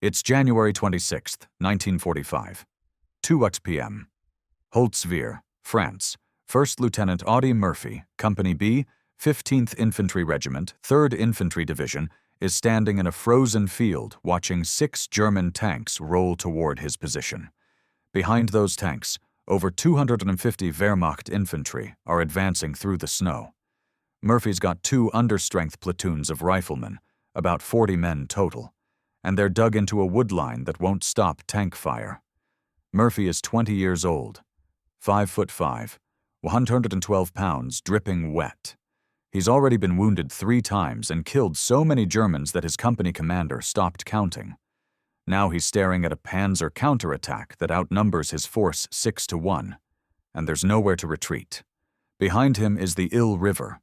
It's January 26th, 1945. 2 p.m. Holtzwihr, France. 1st Lieutenant Audie Murphy, Company B, 15th Infantry Regiment, 3rd Infantry Division, is standing in a frozen field watching 6 German tanks roll toward his position. Behind those tanks, over 250 Wehrmacht infantry are advancing through the snow. Murphy's got 2 understrength platoons of riflemen, about 40 men total, and they're dug into a wood line that won't stop tank fire. Murphy is 20 years old, 5'5", 112 pounds, dripping wet. He's already been wounded 3 times and killed so many Germans that his company commander stopped counting. Now he's staring at a panzer counterattack that outnumbers his force 6-1, and there's nowhere to retreat. Behind him is the Ill River.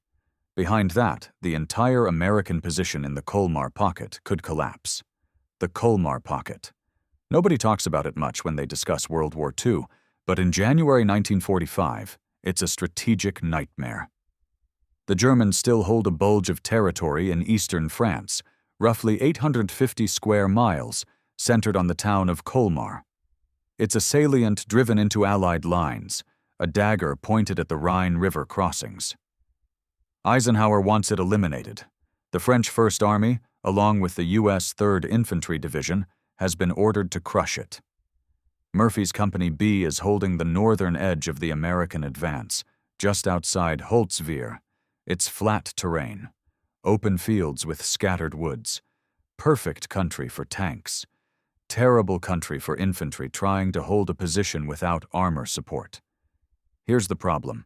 Behind that, the entire American position in the Colmar Pocket could collapse. The Colmar Pocket. Nobody talks about it much when they discuss World War II, but in January 1945, it's a strategic nightmare. The Germans still hold a bulge of territory in eastern France, roughly 850 square miles, centered on the town of Colmar. It's a salient driven into Allied lines, a dagger pointed at the Rhine River crossings. Eisenhower wants it eliminated. The French First Army, along with the U.S. 3rd Infantry Division, has been ordered to crush it. Murphy's Company B is holding the northern edge of the American advance, just outside Holtzwihr. It's flat terrain, open fields with scattered woods. Perfect country for tanks. Terrible country for infantry trying to hold a position without armor support. Here's the problem.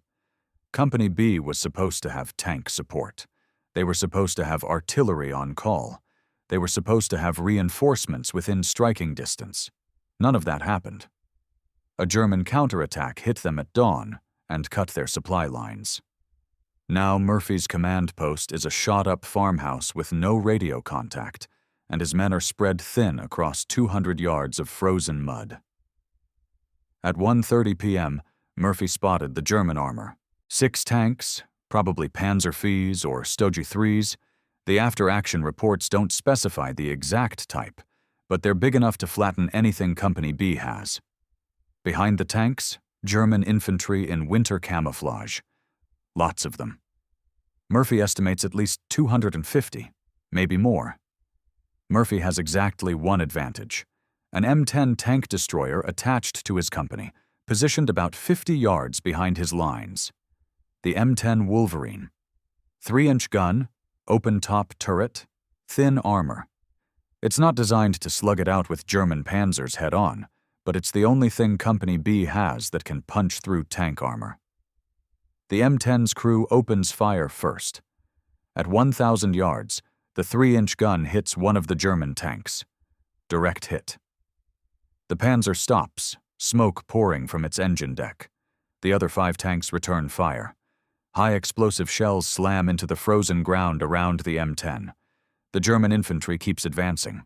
Company B was supposed to have tank support. They were supposed to have artillery on call. They were supposed to have reinforcements within striking distance. None of that happened. A German counterattack hit them at dawn and cut their supply lines. Now Murphy's command post is a shot-up farmhouse with no radio contact, and his men are spread thin across 200 yards of frozen mud. At 1:30 p.m., Murphy spotted the German armor. 6 tanks, probably Panzerviehs or Stoji 3s. The after-action reports don't specify the exact type, but they're big enough to flatten anything Company B has. Behind the tanks, German infantry in winter camouflage. Lots of them. Murphy estimates at least 250, maybe more. Murphy has exactly one advantage. An M10 tank destroyer attached to his company, positioned about 50 yards behind his lines. The M10 Wolverine. 3-inch gun, open-top turret, thin armor. It's not designed to slug it out with German panzers head-on, but it's the only thing Company B has that can punch through tank armor. The M10's crew opens fire first. At 1,000 yards, the 3-inch gun hits one of the German tanks. Direct hit. The Panzer stops, smoke pouring from its engine deck. The other 5 tanks return fire. High explosive shells slam into the frozen ground around the M10. The German infantry keeps advancing.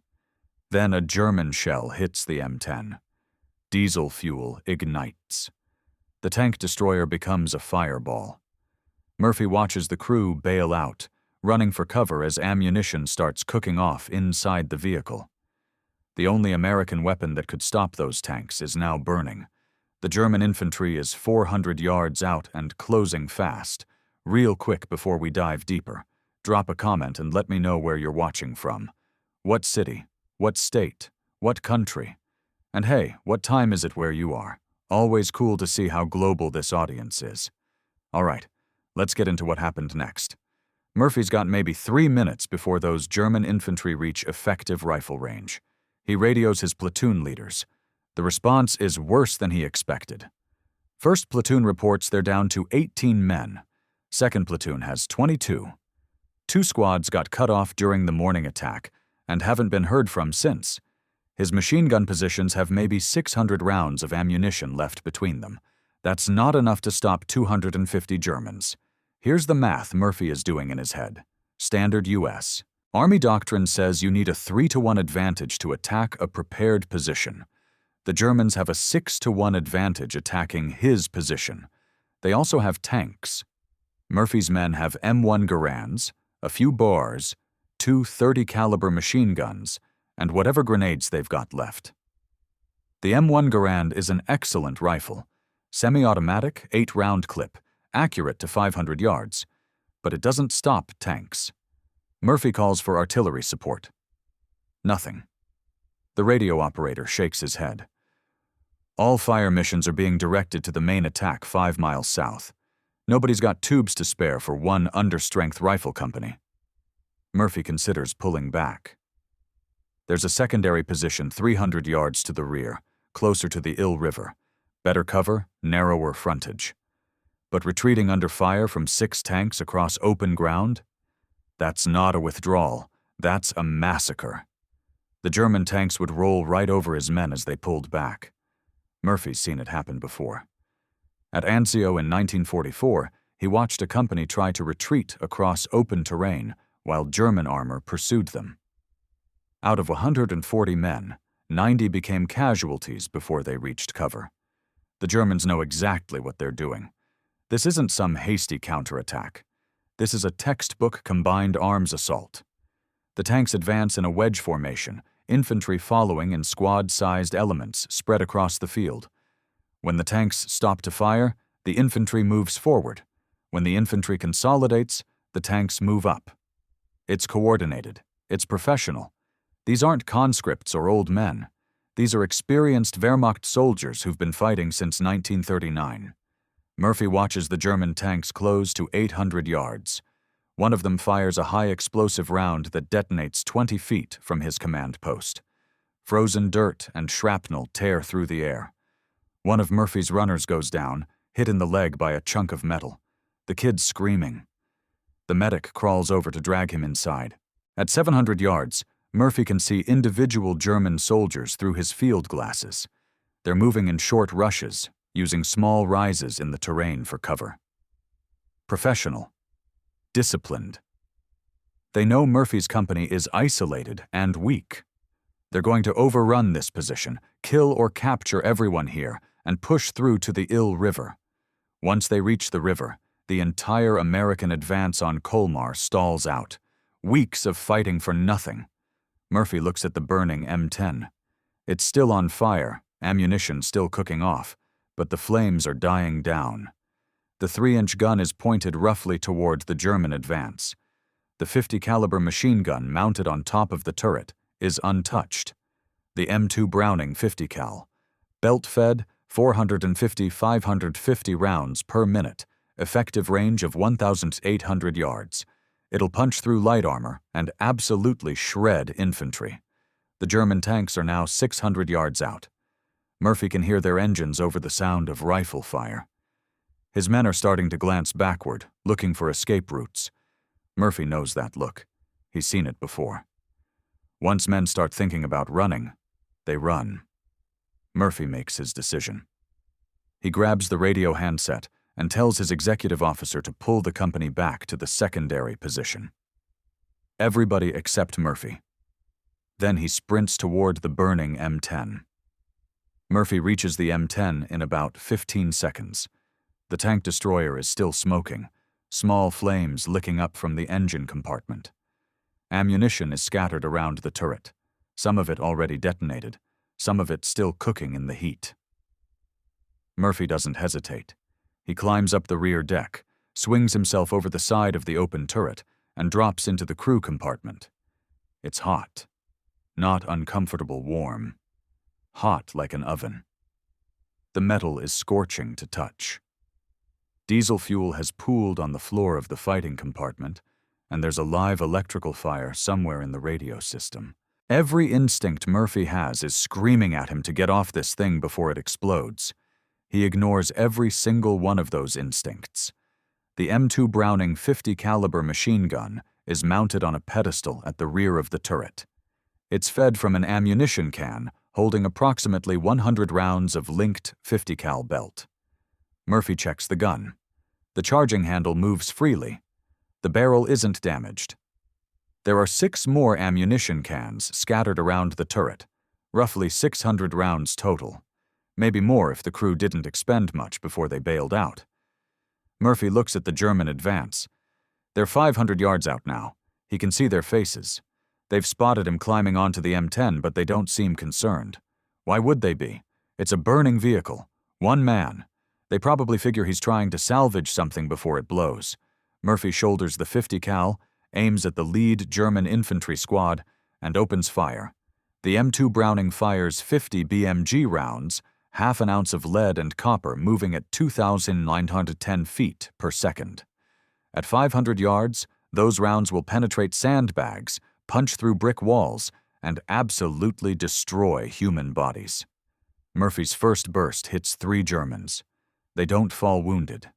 Then a German shell hits the M10. Diesel fuel ignites. The tank destroyer becomes a fireball. Murphy watches the crew bail out, running for cover as ammunition starts cooking off inside the vehicle. The only American weapon that could stop those tanks is now burning. The German infantry is 400 yards out and closing fast. Real quick before we dive deeper, drop a comment and let me know where you're watching from. What city? What state? What country? And hey, what time is it where you are? Always cool to see how global this audience is. All right, let's get into what happened next. Murphy's got maybe 3 minutes before those German infantry reach effective rifle range. He radios his platoon leaders. The response is worse than he expected. First platoon reports they're down to 18 men. Second platoon has 22. 2 squads got cut off during the morning attack and haven't been heard from since. His machine gun positions have maybe 600 rounds of ammunition left between them. That's not enough to stop 250 Germans. Here's the math Murphy is doing in his head. Standard U.S. Army doctrine says you need a 3-to-1 advantage to attack a prepared position. The Germans have a 6-to-1 advantage attacking his position. They also have tanks. Murphy's men have M1 Garands, a few Bors, 2 30-caliber machine guns, and whatever grenades they've got left. The M1 Garand is an excellent rifle, semi-automatic, 8-round clip, accurate to 500 yards, but it doesn't stop tanks. Murphy calls for artillery support. Nothing. The radio operator shakes his head. All fire missions are being directed to the main attack 5 miles south. Nobody's got tubes to spare for one understrength rifle company. Murphy considers pulling back. There's a secondary position 300 yards to the rear, closer to the Ill River. Better cover, narrower frontage. But retreating under fire from 6 tanks across open ground? That's not a withdrawal. That's a massacre. The German tanks would roll right over his men as they pulled back. Murphy's seen it happen before. At Anzio in 1944, he watched a company try to retreat across open terrain while German armor pursued them. Out of 140 men, 90 became casualties before they reached cover. The Germans know exactly what they're doing. This isn't some hasty counterattack. This is a textbook combined arms assault. The tanks advance in a wedge formation, infantry following in squad-sized elements spread across the field. When the tanks stop to fire, the infantry moves forward. When the infantry consolidates, the tanks move up. It's coordinated. It's professional. These aren't conscripts or old men. These are experienced Wehrmacht soldiers who've been fighting since 1939. Murphy watches the German tanks close to 800 yards. One of them fires a high-explosive round that detonates 20 feet from his command post. Frozen dirt and shrapnel tear through the air. One of Murphy's runners goes down, hit in the leg by a chunk of metal. The kid's screaming. The medic crawls over to drag him inside. At 700 yards, Murphy can see individual German soldiers through his field glasses. They're moving in short rushes, using small rises in the terrain for cover. Professional. Disciplined. They know Murphy's company is isolated and weak. They're going to overrun this position, kill or capture everyone here, and push through to the Ill River. Once they reach the river, the entire American advance on Colmar stalls out. Weeks of fighting for nothing. Murphy looks at the burning M10. It's still on fire, ammunition still cooking off, but the flames are dying down. The 3-inch gun is pointed roughly toward the German advance. The 50 caliber machine gun mounted on top of the turret is untouched. The M2 Browning 50 cal. Belt-fed, 450-550 rounds per minute, effective range of 1,800 yards. It'll punch through light armor and absolutely shred infantry. The German tanks are now 600 yards out. Murphy can hear their engines over the sound of rifle fire. His men are starting to glance backward, looking for escape routes. Murphy knows that look. He's seen it before. Once men start thinking about running, they run. Murphy makes his decision. He grabs the radio handset and tells his executive officer to pull the company back to the secondary position. Everybody except Murphy. Then he sprints toward the burning M10. Murphy reaches the M10 in about 15 seconds. The tank destroyer is still smoking, small flames licking up from the engine compartment. Ammunition is scattered around the turret, some of it already detonated, some of it still cooking in the heat. Murphy doesn't hesitate. He climbs up the rear deck, swings himself over the side of the open turret, and drops into the crew compartment. It's hot. Not uncomfortable warm. Hot like an oven. The metal is scorching to touch. Diesel fuel has pooled on the floor of the fighting compartment, and there's a live electrical fire somewhere in the radio system. Every instinct Murphy has is screaming at him to get off this thing before it explodes. He ignores every single one of those instincts. The M2 Browning 50 caliber machine gun is mounted on a pedestal at the rear of the turret. It's fed from an ammunition can holding approximately 100 rounds of linked 50 cal belt. Murphy checks the gun. The charging handle moves freely. The barrel isn't damaged. There are 6 more ammunition cans scattered around the turret, roughly 600 rounds total. Maybe more if the crew didn't expend much before they bailed out. Murphy looks at the German advance. They're 500 yards out now. He can see their faces. They've spotted him climbing onto the M10, but they don't seem concerned. Why would they be? It's a burning vehicle. One man. They probably figure he's trying to salvage something before it blows. Murphy shoulders the 50 cal, aims at the lead German infantry squad, and opens fire. The M2 Browning fires 50 BMG rounds, half an ounce of lead and copper moving at 2,910 feet per second. At 500 yards, those rounds will penetrate sandbags, punch through brick walls, and absolutely destroy human bodies. Murphy's first burst hits 3 Germans. They don't fall wounded.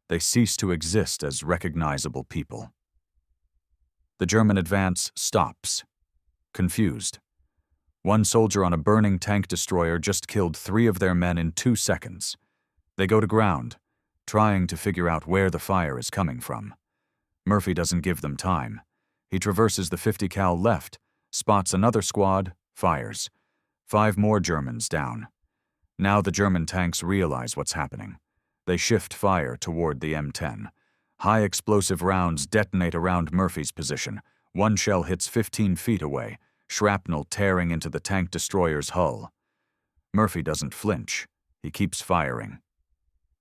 They cease to exist as recognizable people. The German advance stops, confused. One soldier on a burning tank destroyer just killed 3 of their men in 2 seconds. They go to ground, trying to figure out where the fire is coming from. Murphy doesn't give them time. He traverses the 50 cal left, spots another squad, fires. 5 more Germans down. Now the German tanks realize what's happening. They shift fire toward the M10. High explosive rounds detonate around Murphy's position. One shell hits 15 feet away, shrapnel tearing into the tank destroyer's hull. Murphy doesn't flinch. He keeps firing.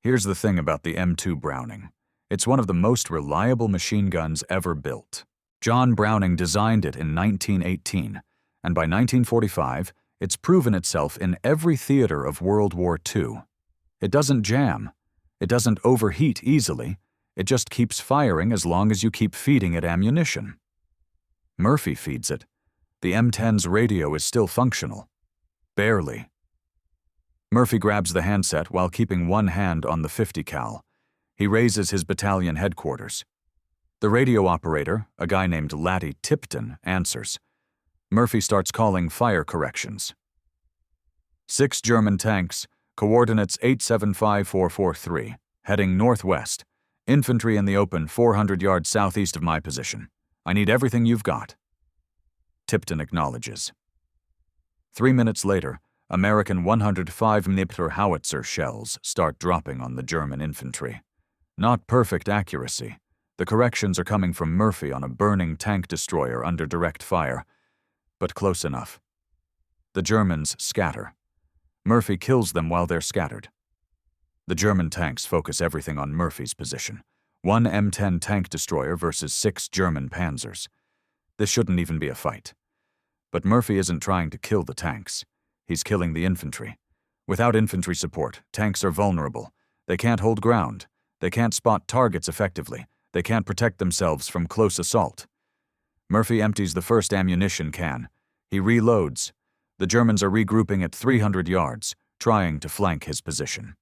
Here's the thing about the M2 Browning. It's one of the most reliable machine guns ever built. John Browning designed it in 1918, and by 1945, it's proven itself in every theater of World War II. It doesn't jam. It doesn't overheat easily. It just keeps firing as long as you keep feeding it ammunition. Murphy feeds it. The M10's radio is still functional. Barely. Murphy grabs the handset while keeping one hand on the 50 cal. He raises his battalion headquarters. The radio operator, a guy named Laddie Tipton, answers. Murphy starts calling fire corrections. 6 German tanks, coordinates 875443, heading northwest. Infantry in the open 400 yards southeast of my position. I need everything you've got. Tipton acknowledges. 3 minutes later, American 105 mm howitzer shells start dropping on the German infantry. Not perfect accuracy. The corrections are coming from Murphy on a burning tank destroyer under direct fire, but close enough. The Germans scatter. Murphy kills them while they're scattered. The German tanks focus everything on Murphy's position. 1 M10 tank destroyer versus 6 German panzers. This shouldn't even be a fight. But Murphy isn't trying to kill the tanks. He's killing the infantry. Without infantry support, tanks are vulnerable. They can't hold ground. They can't spot targets effectively. They can't protect themselves from close assault. Murphy empties the first ammunition can. He reloads. The Germans are regrouping at 300 yards, trying to flank his position.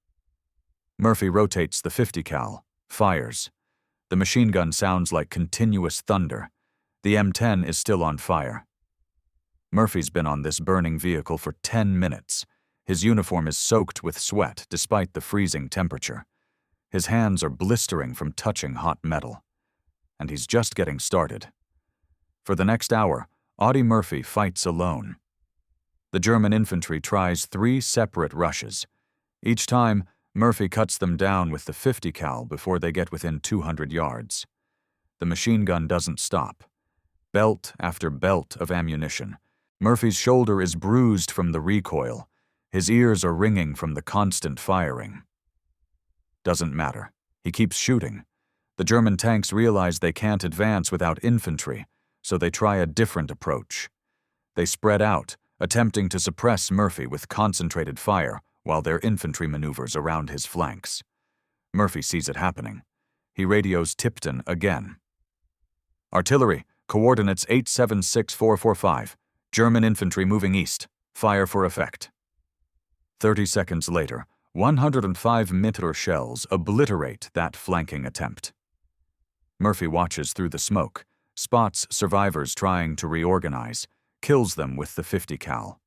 Murphy rotates the 50 cal, fires. The machine gun sounds like continuous thunder. The M10 is still on fire. Murphy's been on this burning vehicle for 10 minutes. His uniform is soaked with sweat despite the freezing temperature. His hands are blistering from touching hot metal. And he's just getting started. For the next hour, Audie Murphy fights alone. The German infantry tries 3 separate rushes. Each time, Murphy cuts them down with the 50 cal before they get within 200 yards. The machine gun doesn't stop. Belt after belt of ammunition. Murphy's shoulder is bruised from the recoil. His ears are ringing from the constant firing. Doesn't matter. He keeps shooting. The German tanks realize they can't advance without infantry, so they try a different approach. They spread out, attempting to suppress Murphy with concentrated fire while their infantry maneuvers around his flanks. Murphy sees it happening. He radios Tipton again. Artillery, coordinates 876445. German infantry moving east. Fire for effect. 30 seconds later, 105 mm shells obliterate that flanking attempt. Murphy watches through the smoke, spots survivors trying to reorganize, kills them with the 50 cal.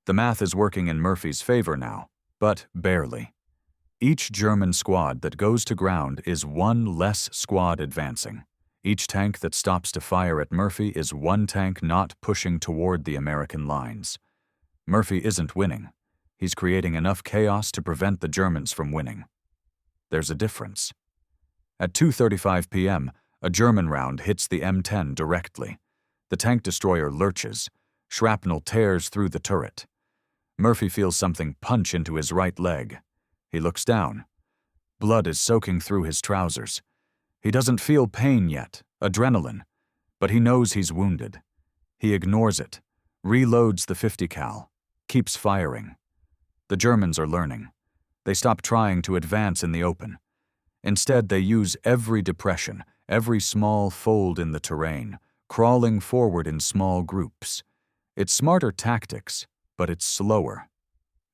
The math is working in Murphy's favor now, but barely. Each German squad that goes to ground is 1 less squad advancing. Each tank that stops to fire at Murphy is 1 tank not pushing toward the American lines. Murphy isn't winning. He's creating enough chaos to prevent the Germans from winning. There's a difference. At 2:35 p.m., a German round hits the M10 directly. The tank destroyer lurches. Shrapnel tears through the turret. Murphy feels something punch into his right leg. He looks down. Blood is soaking through his trousers. He doesn't feel pain yet, adrenaline, but he knows he's wounded. He ignores it, reloads the 50 cal, keeps firing. The Germans are learning. They stop trying to advance in the open. Instead, they use every depression, every small fold in the terrain, crawling forward in small groups. It's smarter tactics, but it's slower.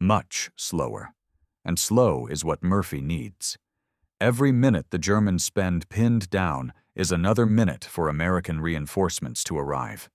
Much slower. And slow is what Murphy needs. Every minute the Germans spend pinned down is another minute for American reinforcements to arrive.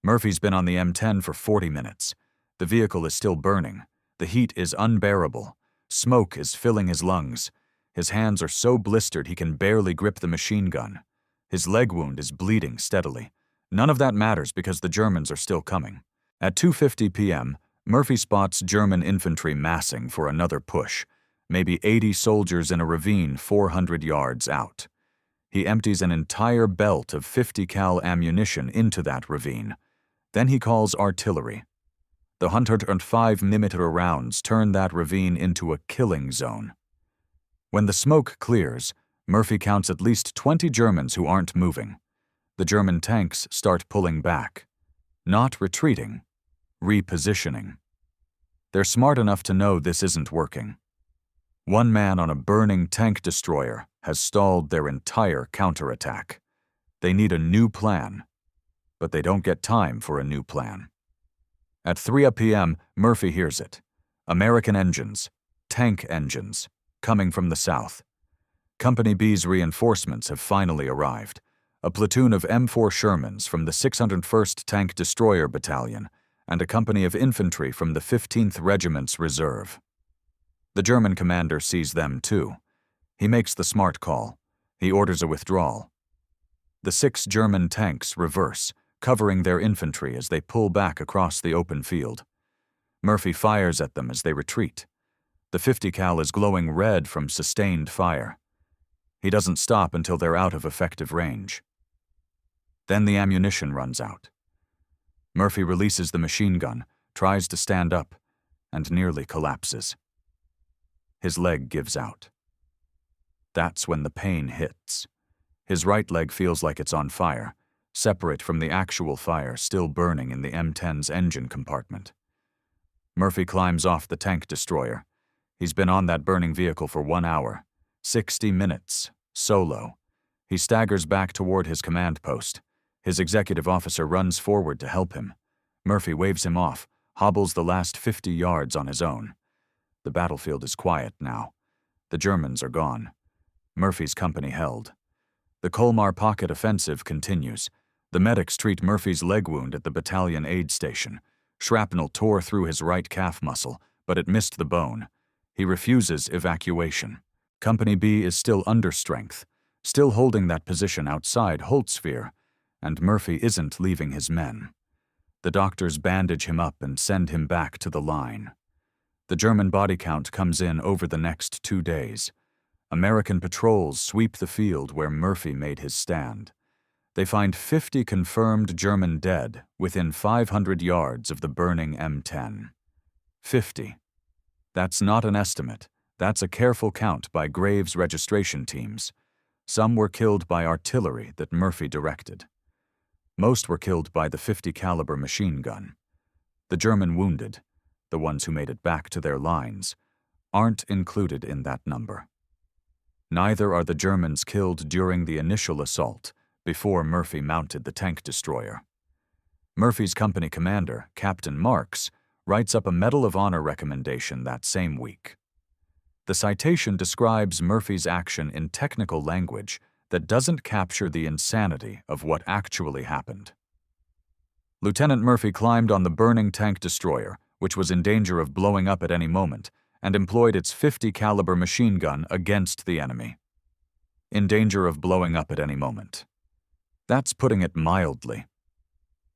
Murphy's been on the M10 for 40 minutes. The vehicle is still burning. The heat is unbearable. Smoke is filling his lungs. His hands are so blistered he can barely grip the machine gun. His leg wound is bleeding steadily. None of that matters because the Germans are still coming. At 2:50 p.m., Murphy spots German infantry massing for another push, maybe 80 soldiers in a ravine 400 yards out. He empties an entire belt of 50 cal ammunition into that ravine. Then he calls artillery. The 105mm rounds turn that ravine into a killing zone. When the smoke clears, Murphy counts at least 20 Germans who aren't moving. The German tanks start pulling back. Not retreating, repositioning. They're smart enough to know this isn't working. One man on a burning tank destroyer has stalled their entire counterattack. They need a new plan, but they don't get time for a new plan. At 3 p.m., Murphy hears it. American engines, tank engines, coming from the south. Company B's reinforcements have finally arrived. A platoon of M4 Shermans from the 601st Tank Destroyer Battalion and a company of infantry from the 15th Regiment's Reserve. The German commander sees them too. He makes the smart call. He orders a withdrawal. The 6 German tanks reverse, covering their infantry as they pull back across the open field. Murphy fires at them as they retreat. The 50 cal is glowing red from sustained fire. He doesn't stop until they're out of effective range. Then the ammunition runs out. Murphy releases the machine gun, tries to stand up, and nearly collapses. His leg gives out. That's when the pain hits. His right leg feels like it's on fire, separate from the actual fire still burning in the M10's engine compartment. Murphy climbs off the tank destroyer. He's been on that burning vehicle for 1 hour, 60 minutes, solo. He staggers back toward his command post. His executive officer runs forward to help him. Murphy waves him off, hobbles the last 50 yards on his own. The battlefield is quiet now. The Germans are gone. Murphy's company held. The Colmar Pocket offensive continues. The medics treat Murphy's leg wound at the battalion aid station. Shrapnel tore through his right calf muscle, but it missed the bone. He refuses evacuation. Company B is still understrength, still holding that position outside Holtzwihr, and Murphy isn't leaving his men. The doctors bandage him up and send him back to the line. The German body count comes in over the next 2 days. American patrols sweep the field where Murphy made his stand. They find 50 confirmed German dead within 500 yards of the burning M10. 50. That's not an estimate. That's a careful count by Graves registration teams. Some were killed by artillery that Murphy directed. Most were killed by the 50 caliber machine gun. The German wounded, the ones who made it back to their lines, aren't included in that number. Neither are the Germans killed during the initial assault, before Murphy mounted the tank destroyer. Murphy's company commander, Captain Marks, writes up a Medal of Honor recommendation that same week. The citation describes Murphy's action in technical language that doesn't capture the insanity of what actually happened. Lieutenant Murphy climbed on the burning tank destroyer, which was in danger of blowing up at any moment, and employed its 50 caliber machine gun against the enemy. In danger of blowing up at any moment. That's putting it mildly.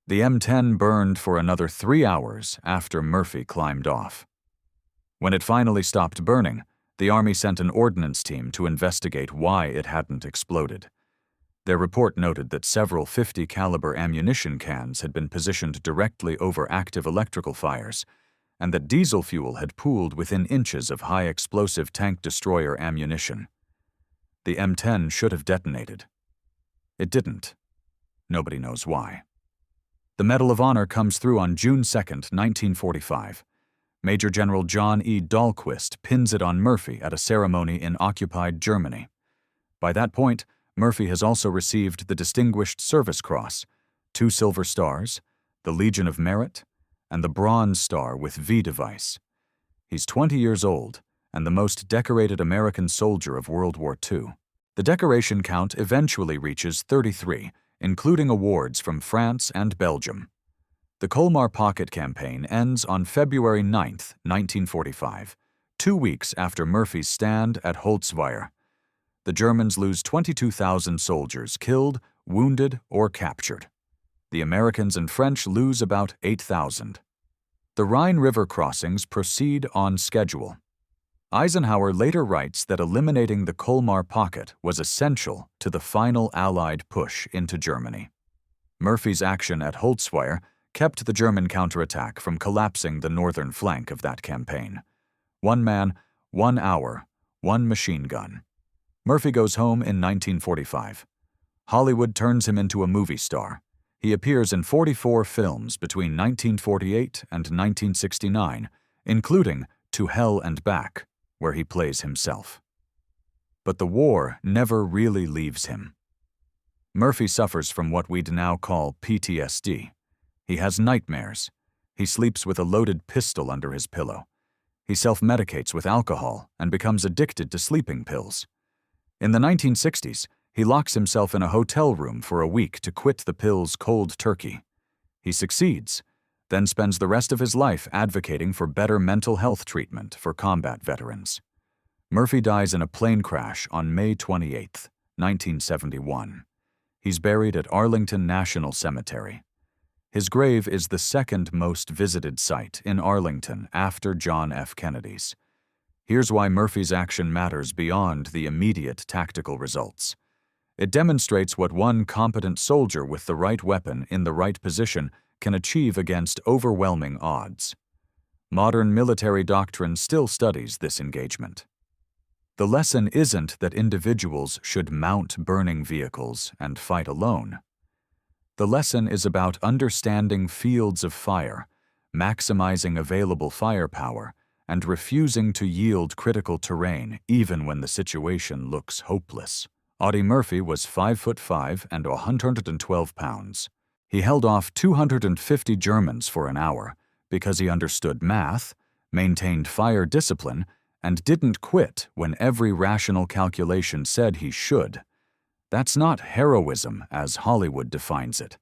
The M10 burned for another 3 hours after Murphy climbed off. When it finally stopped burning, the Army sent an ordnance team to investigate why it hadn't exploded. Their report noted that several .50 caliber ammunition cans had been positioned directly over active electrical fires, and that diesel fuel had pooled within inches of high-explosive tank destroyer ammunition. The M10 should have detonated. It didn't. Nobody knows why. The Medal of Honor comes through on June 2, 1945. Major General John E. Dahlquist pins it on Murphy at a ceremony in occupied Germany. By that point, Murphy has also received the Distinguished Service Cross, 2 Silver Stars, the Legion of Merit, and the Bronze Star with V device. He's 20 years old and the most decorated American soldier of World War II. The decoration count eventually reaches 33, including awards from France and Belgium. The Colmar Pocket campaign ends on February 9, 1945, 2 weeks after Murphy's stand at Holtzwihr. The Germans lose 22,000 soldiers killed, wounded, or captured. The Americans and French lose about 8,000. The Rhine River crossings proceed on schedule. Eisenhower later writes that eliminating the Colmar Pocket was essential to the final Allied push into Germany. Murphy's action at Holtzwihr kept the German counterattack from collapsing the northern flank of that campaign. 1 man, 1 hour, 1 machine gun. Murphy goes home in 1945. Hollywood turns him into a movie star. He appears in 44 films between 1948 and 1969, including To Hell and Back, where he plays himself. But the war never really leaves him. Murphy suffers from what we'd now call PTSD. He has nightmares. He sleeps with a loaded pistol under his pillow. He self-medicates with alcohol and becomes addicted to sleeping pills. In the 1960s, he locks himself in a hotel room for a week to quit the pills cold turkey. He succeeds, then spends the rest of his life advocating for better mental health treatment for combat veterans. Murphy dies in a plane crash on May 28, 1971. He's buried at Arlington National Cemetery. His grave is the second most visited site in Arlington after John F. Kennedy's. Here's why Murphy's action matters beyond the immediate tactical results. It demonstrates what one competent soldier with the right weapon in the right position can achieve against overwhelming odds. Modern military doctrine still studies this engagement. The lesson isn't that individuals should mount burning vehicles and fight alone. The lesson is about understanding fields of fire, maximizing available firepower, and refusing to yield critical terrain even when the situation looks hopeless. Audie Murphy was 5'5" and 112 pounds. He held off 250 Germans for an hour because he understood math, maintained fire discipline, and didn't quit when every rational calculation said he should. That's not heroism as Hollywood defines it.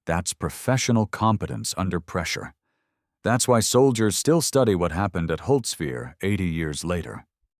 That's professional competence under pressure. That's why soldiers still study what happened at Holtzwihr 80 years later.